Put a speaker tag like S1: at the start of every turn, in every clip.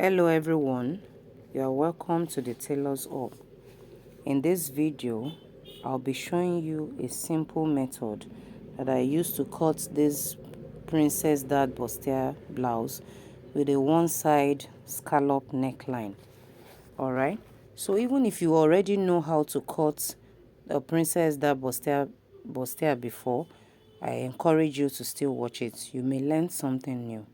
S1: Hello everyone, you are welcome to the Tailor's Hub. In this video I'll be showing you a simple method that I use to cut this princess dad bustier blouse with a one side scallop neckline. Alright, so even if you already know how to cut a princess dad bustier before, I encourage you to still watch it. You may learn something new.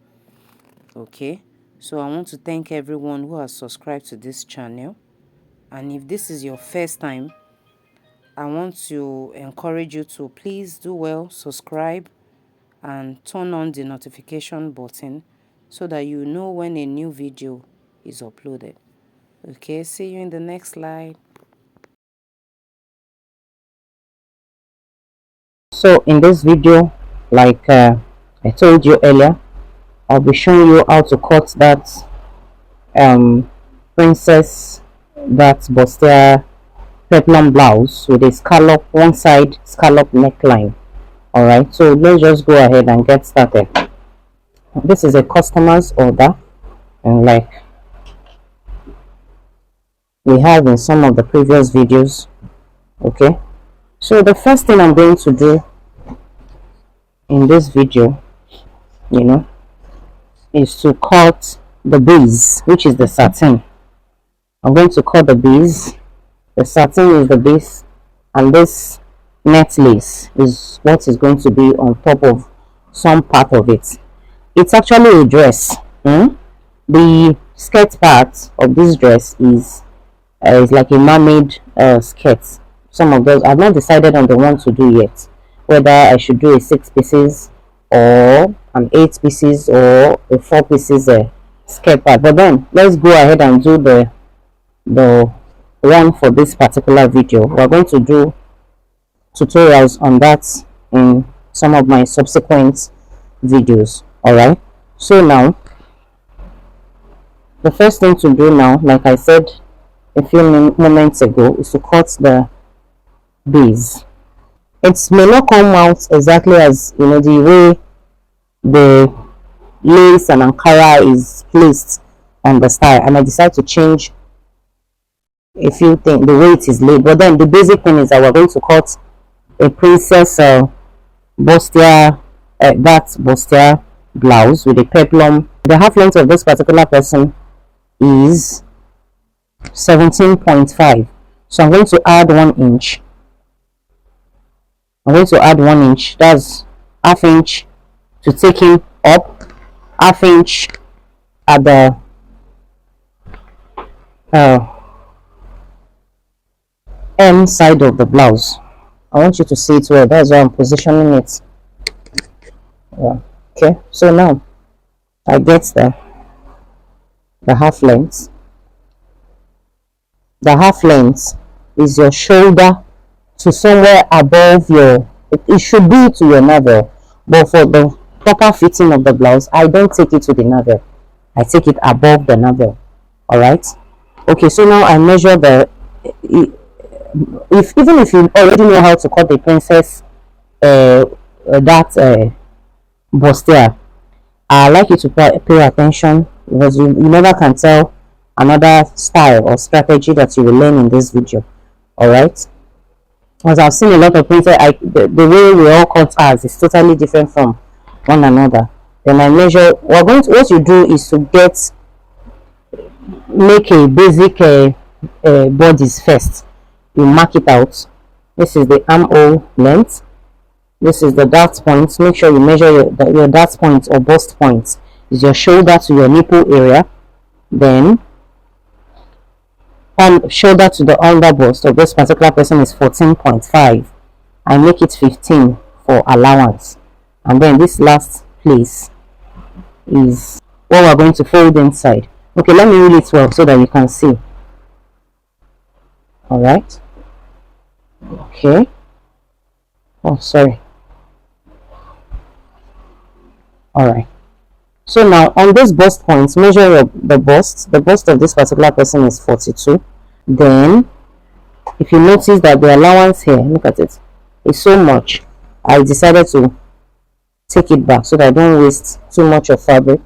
S1: Okay, so I want to thank everyone who has subscribed to this channel, and if this is your first time, I want to encourage you to please do well, subscribe and turn on the notification button so that you know when a new video is uploaded. Okay, see you in the next slide. So in this video, like I told you earlier, I'll be showing you how to cut that princess that bustier peplum blouse with a scallop, one side scallop neckline. Alright, so let's just go ahead and get started. This is a customer's order, and like we have in some of the previous videos. Okay, so the first thing I'm going to do in this video, is to cut the base, which is the satin. I'm going to cut the base. The satin is the base, and this net lace is what is going to be on top of some part of it. It's actually a dress. The skirt part of this dress is like a mermaid skirt. Some of those I've not decided on the one to do yet, whether I should do a 6 pieces or an 8 pieces or a 4 pieces skirt part. But then let's go ahead and do the one for this particular video. We're going to do tutorials on that in some of my subsequent videos. Alright, so now the first thing to do now, like I said a few moments ago, is to cut the base. It may not come out exactly as the way the lace and ankara is placed on the style. I might decide to change a few things, the way it is laid, but then the basic thing is that we're going to cut a princess bustier bustier blouse with a peplum. The half length of this particular person is 17.5, so I'm going to add 1 inch. I'm going to add 1 inch. That's half inch to take him up, half inch at the M side of the blouse. I want you to see it well. That's why I'm positioning it. Yeah. Okay, so now I get the half length. The half length is your shoulder to somewhere above your, it should be to your navel, but for the proper fitting of the blouse, I don't take it to the navel, I take it above the navel. All right, okay, so now I measure the, even if you already know how to cut the princess bustier, I like you to pay attention, because you never can tell another style or strategy that you will learn in this video. All right, because I've seen a lot of princess, the way we all cut ours is totally different from one another. Then I measure. What you do is to make a basic bodies first. You mark it out. This is the armhole length. This is the dart point. Make sure you measure your dart point or bust point is your shoulder to your nipple area. Then on shoulder to the under bust of this particular person is 14.5. I make it 15 for allowance, and then this last place is what we're going to fold inside. Okay, let me read it well so that you can see. All right, okay, oh sorry. All right, so now on this bust points, measure the bust of this particular person is 42. Then if you notice that the allowance here, look at it, is so much, I decided to take it back so that I don't waste too much of fabric.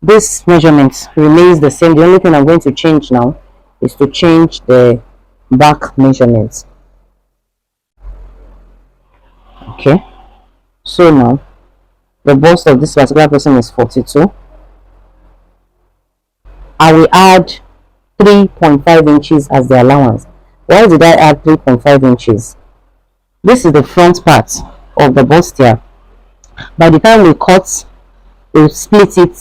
S1: this measurement remains the same. The only thing I'm going to change now is to change the back measurements. Okay, so now the bust of this particular person is 42. I will add 3.5 inches as the allowance. Why did I add 3.5 inches? This is the front part of the bustier. By the time we cut, we split it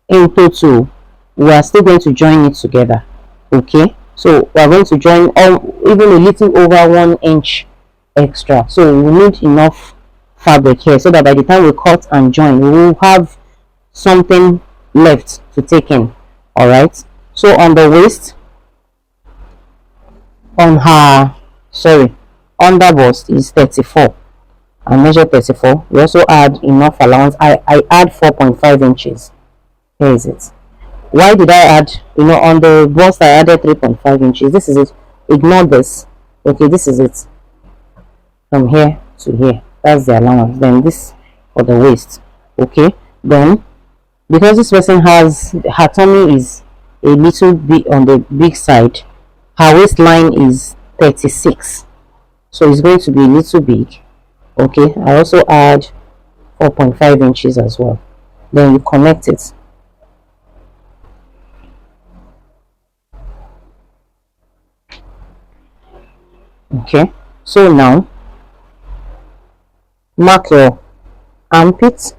S1: into two. We are still going to join it together. Okay, so we are going to join even a little over 1 inch extra. So we need enough fabric here so that by the time we cut and join, we will have something left to take in. All right, so on the waist, on her under bust is 34. I measure 34. We also add enough allowance. I add 4.5 inches. Here is it. Why did I add, on the bust I added 3.5 inches. This is it. Ignore this. Okay, this is it. From here to here. That's the allowance. Then this for the waist. Okay, then because this person has, her tummy is a little bit on the big side, her waistline is 36, so it's going to be a little big. Okay, I also add 4.5 inches as well. Then you connect it. Okay, so now mark your armpit.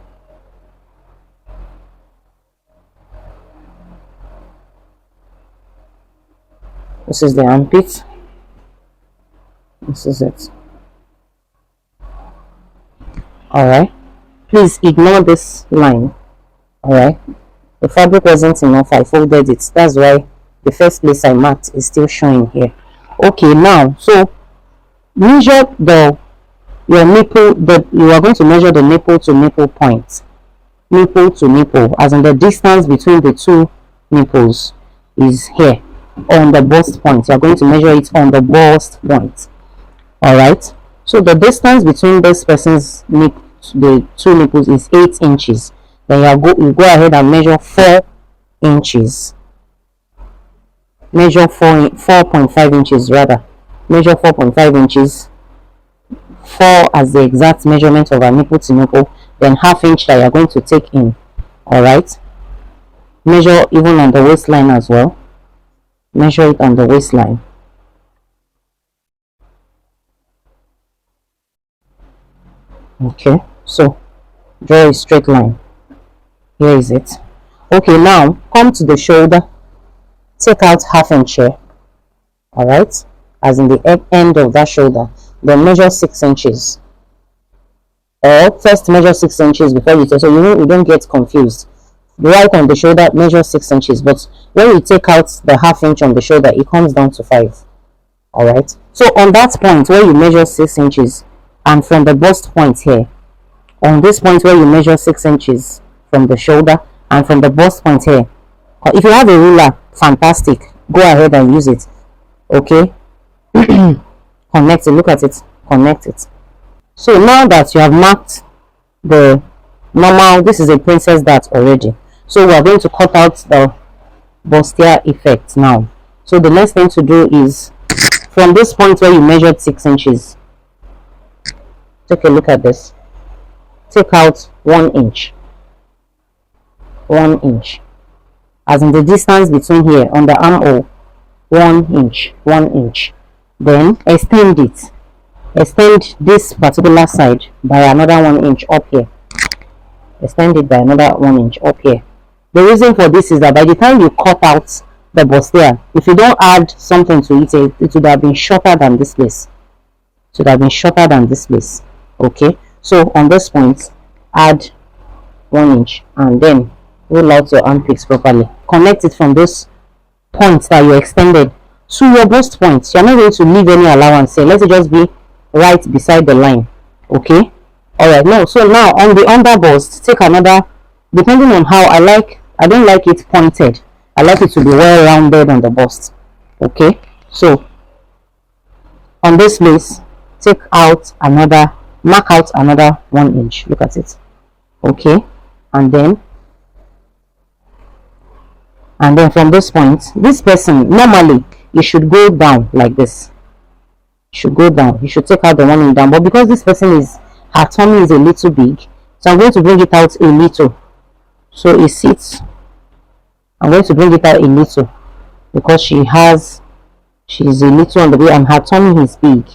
S1: This is the armpit. This is it. Alright, please ignore this line. Alright, the fabric wasn't enough, I folded it. That's why the first place I marked is still showing here. Okay, now so measure your nipple. You are going to measure the nipple to nipple point. Nipple to nipple, as in the distance between the two nipples is here on the bust point. You are going to measure it on the bust point. Alright, so the distance between this person's the two nipples is 8 inches. Then you go ahead and measure 4 inches. Measure 4.5 inches rather. Measure 4.5 inches. 4 as the exact measurement of our nipple to nipple. Then ½ inch that you are going to take in. Alright. Measure even on the waistline as well. Measure it on the waistline. Okay, so draw a straight line. Here is it. Okay, now come to the shoulder. Take out ½ inch here. Alright, as in the end of that shoulder. Then measure 6 inches. Or first measure 6 inches before you take, so you don't get confused. Right on the shoulder, measure 6 inches. But when you take out the ½ inch on the shoulder, it comes down to 5. Alright, so on that point where you measure 6 inches, and from the bust point here, on this point where you measure 6 inches from the shoulder and from the bust point here, if you have a ruler, fantastic, go ahead and use it. Okay, connect it. Look at it. Connect it. So now that you have marked the normal, this is a princess dart already, so we are going to cut out the bustier effect now. So the next thing to do is from this point where you measured 6 inches, take a look at this. Take out 1 inch. 1 inch. As in the distance between here on the armhole. 1 inch. 1 inch. Then extend it. Extend this particular side by another 1 inch up here. Extend it by another 1 inch up here. The reason for this is that by the time you cut out the bustier, if you don't add something to it, it would have been shorter than this place. It would have been shorter than this place. Okay, so on this point, add 1 inch and then roll out your armpits properly. Connect it from those points that you extended to your bust points. You're not going to leave any allowance here. Let it just be right beside the line. Okay, all right. No, so now on the under bust, take another, depending on how I don't like it pointed. I like it to be well rounded on the bust. Okay, so on this place, take out another, mark out another 1 inch. Look at it. Okay, and then And then from this point, this person, normally you should go down like this. You should go down. You should take out the one in down. But because this person is, her tummy is a little big, so I'm going to bring it out a little. So it sits. I'm going to bring it out a little because she's a little on the way and her tummy is big.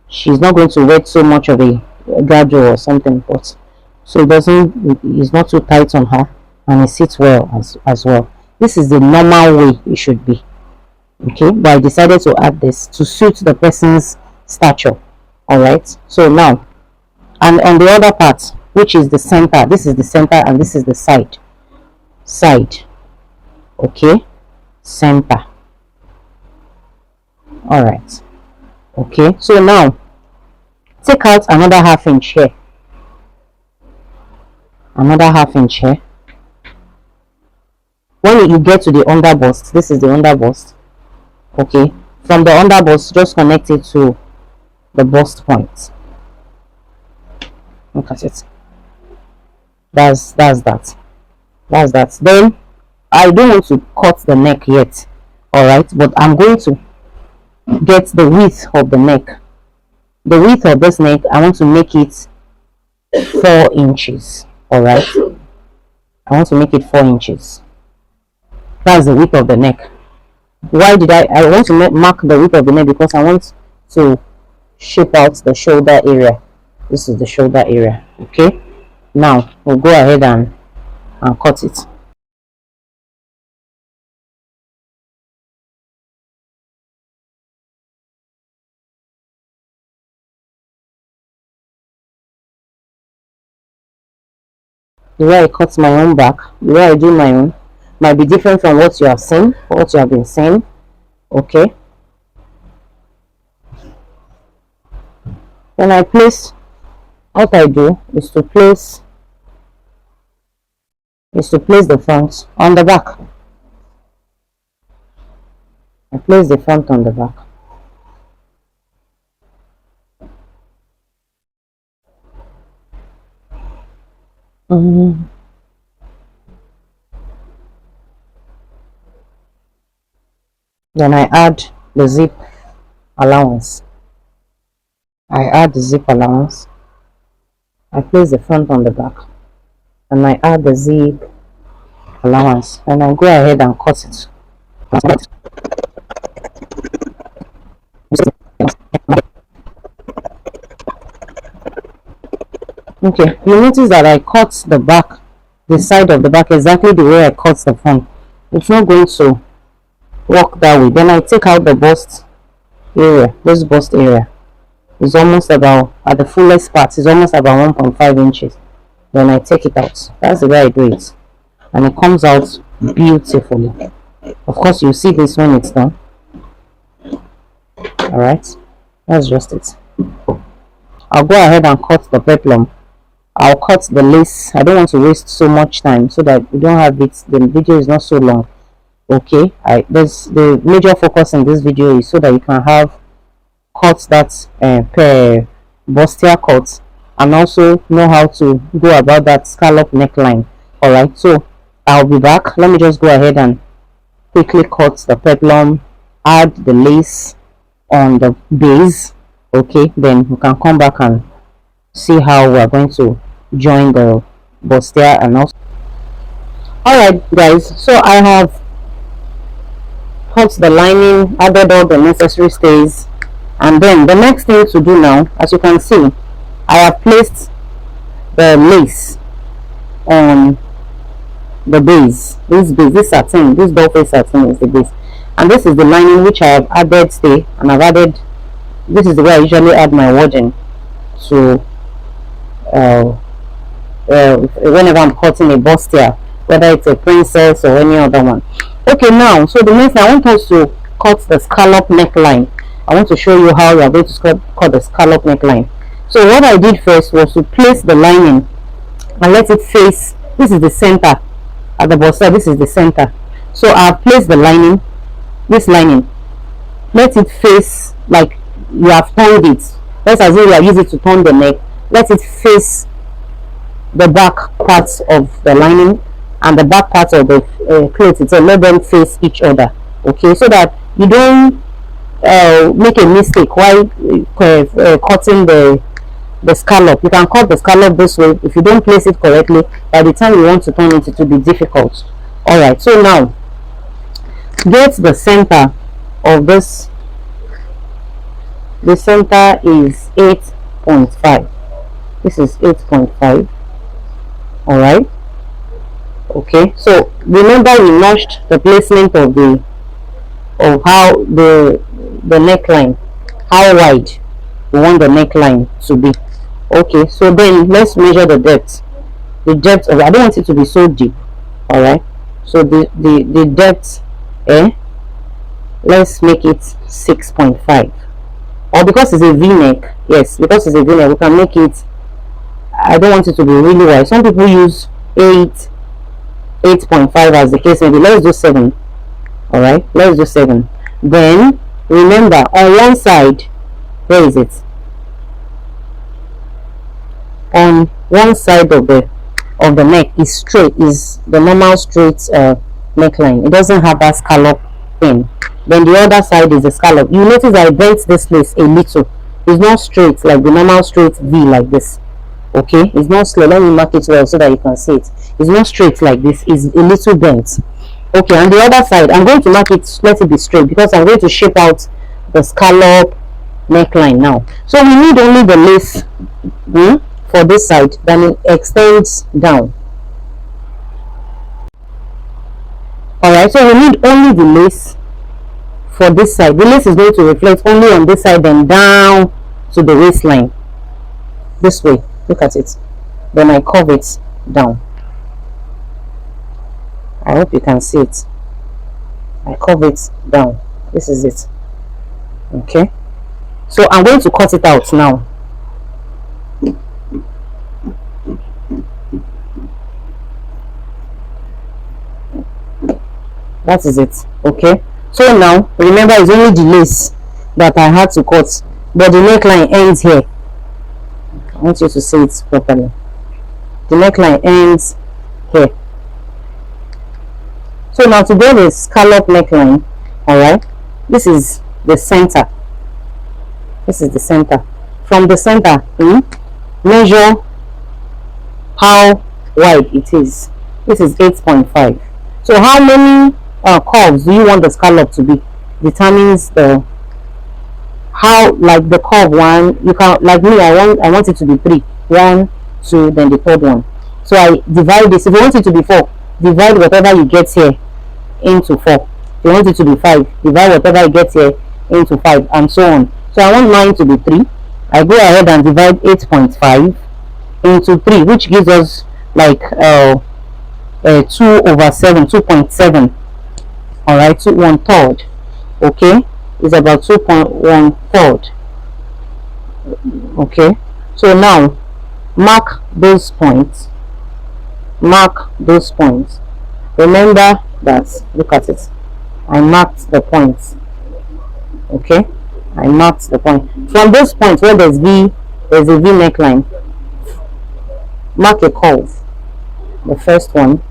S1: She's not going to wear so much of a girdle or something, but so it's not too tight on her and it sits well as well. This is the normal way it should be. Okay, but I decided to add this to suit the person's stature. Alright, so now, and on the other part, which is the center, this is the center and this is the side. Okay, center. Alright, okay, so now take out another ½ inch here, another ½ inch here. When you get to the under bust, this is the under bust. Okay, from the under bust, just connect it to the bust point. Look at it. That's that. Then I don't want to cut the neck yet. Alright, but I'm going to get the width of the neck. The width of this neck, I want to make it 4 inches. Alright, I want to make it 4 inches. That's the width of the neck. Why did I want to mark the width of the neck? Because I want to shape out the shoulder area. This is the shoulder area. Okay, now we'll go ahead and cut it. The way I cut my own back, the way I do my own might be different from what you have seen, what you have been seeing. Okay, when I place, what I do is to place the front on the back. I place the front on the back. Then I add the zip allowance. I place the front on the back and I add the zip allowance and I go ahead and cut it. Okay, you notice that I cut the back, the side of the back exactly the way I cut the front. It's not going to work that way. Then I take out the bust area. This bust area is almost about, at the fullest part, is almost about 1.5 inches. Then I take it out. That's the way I do it, and it comes out beautifully. Of course, you see this when it's done. Alright, that's just it. I'll go ahead and cut the peplum. I'll cut the lace. I don't want to waste so much time so that we don't have it, the video is not so long. Okay, there's the major focus in this video is so that you can have cuts that per bustier cuts and also know how to go about that scallop neckline. Alright, so I'll be back. Let me just go ahead and quickly cut the peplum, add the lace on the base. Okay, then we can come back and see how we are going to join the bustier and also. Alright guys, so I have cut the lining, added all the necessary stays, and then the next thing to do now, as you can see, I have placed the lace on the base. This satin, this doll face satin is the base, and this is the lining which I have added stay, and I've added, this is the way I usually add my wording to whenever I'm cutting a bustier, whether it's a princess or any other one. Okay, now, so the next thing, I want us to cut the scallop neckline. I want to show you how you are going to cut the scallop neckline. So what I did first was to place the lining and let it face, this is the center at the bustier, this is the center. So I've placed the lining, this lining, let it face like you have turned it. Let's assume you are using it to turn the neck. Let it face the back parts of the lining
S2: and the back part of the clothes itself, let them face each other. Okay, so that you don't make a mistake while cutting the scallop. You can cut the scallop this way. If you don't place it correctly, by the time you want to turn it, it will be difficult. All right, so now get the center of this. The center is 8.5. This is 8.5. All right. Okay, so remember we notched the placement of how the neckline, how wide we want the neckline to be. Okay, so then let's measure the depth. The depth of, I don't want it to be so deep. All right, so the depth, let's make it 6.5. Or because it's a v-neck, yes, because it's a v-neck, we can make it, I don't want it to be really wide. Some people use 8.5 as the case maybe. Let's do 7. All right, let's do 7. Then remember, on one side, where is it? On one side of the neck is straight, is the normal straight neckline. It doesn't have that scallop thing. Then the other side is the scallop. You notice I bent this place a little. It's not straight like the normal straight V like this. Okay, it's not slow. Let me mark it well so that you can see it. It's not straight like this. It's a little bent. Okay, on the other side, I'm going to mark it, let it be straight, because I'm going to shape out the scallop neckline now. So we need only the lace for this side, then it extends down. Alright, so we need only the lace for this side. The lace is going to reflect only on this side, then down to the waistline. This way, look at it. Then I curve it down. I hope you can see it. I curve it down. This is it. Okay, so I'm going to cut it out now. That is it. Okay, so now remember it's only the lace that I had to cut, but the neckline ends here. I want you to see it properly. The neckline ends here. So now to get a scallop neckline, all right, this is the center. This is the center. From the center, measure how wide it is. This is 8.5. So how many curves do you want the scallop to be? Determines the how, like the curve one. You can, like me, I want it to be 3. 1, 2, then the third one. So I divide this. If you want it to be 4, divide whatever you get here into 4. If you want it to be 5, divide whatever you get here into 5, and so on. So I want mine to be 3. I go ahead and divide 8.5 into 3, which gives us like 2/7, 2.7. All right, 1/3. Okay, is about 2.1/3. Okay, so now mark those points. Mark those points. Remember that, look at it, I marked the points. Okay, I marked the point. From those points where there's a V neckline, mark a curve. The first one,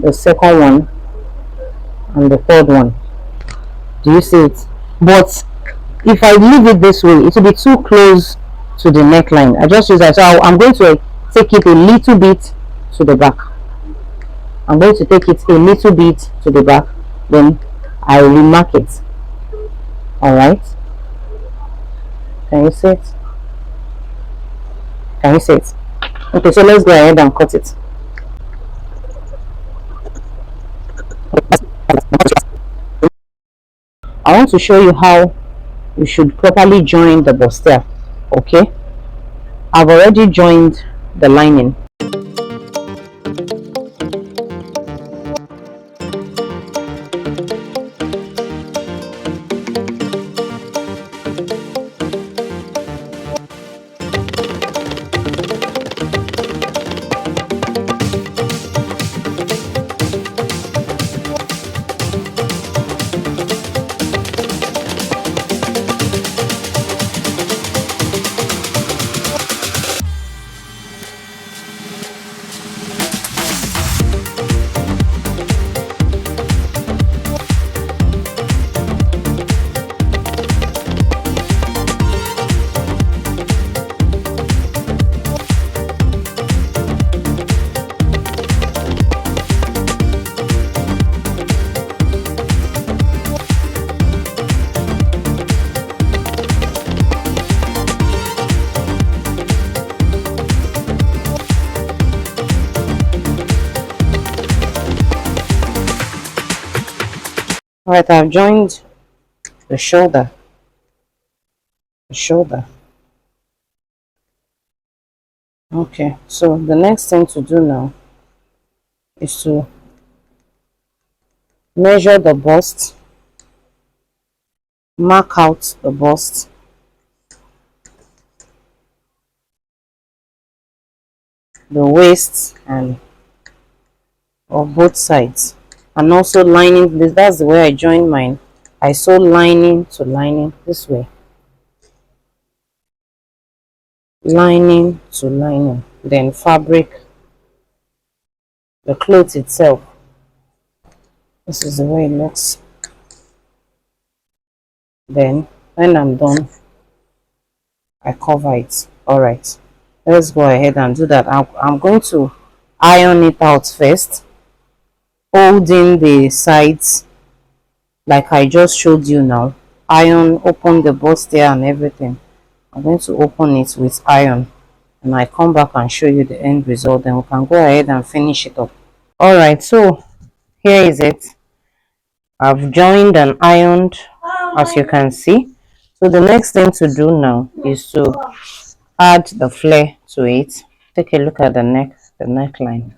S2: the second one, and the third one. Do you see it? But if I leave it this way, it will be too close to the neckline. I just use that. So I'm going to take it a little bit to the back. I'm going to take it a little bit to the back, then I will mark it. All right, can you see it? Can you see it? Okay, so let's go ahead and cut it. I want to show you how you should properly join the bustier. Okay, I've already joined the lining. Alright, I've joined the shoulder. The shoulder. Okay, so the next thing to do now is to measure the bust, mark out the bust, the waist, and of both sides, and also lining this. That's the way I join mine. I sew lining to lining this way, lining to lining, then fabric, the cloth itself. This is the way it looks. Then when I'm done, I cover it. All right, let's go ahead and do that. I'm going to iron it out first, holding the sides like I just showed you now. Iron, open the bustier and everything. I'm going to open it with iron, and I come back and show you the end result. Then we can go ahead and finish it up. All right, so here is it. I've joined and ironed, as you can see. So the next thing to do now is to add the flare to it. Take a look at the neckline.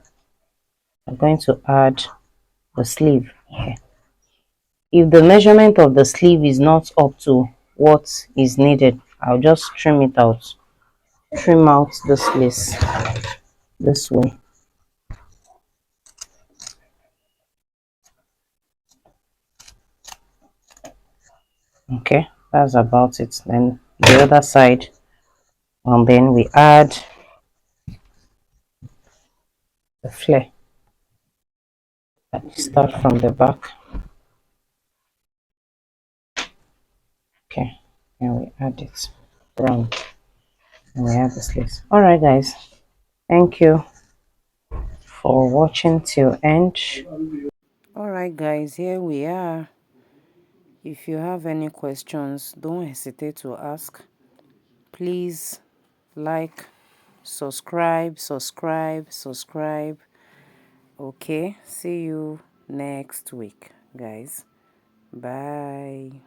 S2: I'm going to add the sleeve here. If the measurement of the sleeve is not up to what is needed, I'll just trim it out. Trim out this place this way. Okay, that's about it. Then the other side, and then we add the flare. Start from the back. Okay, and we add it round, and we add the sleeves. All right, guys, thank you for watching till end.
S1: All right, guys, here we are. If you have any questions, don't hesitate to ask. Please like, subscribe. Okay, see you next week, guys. Bye.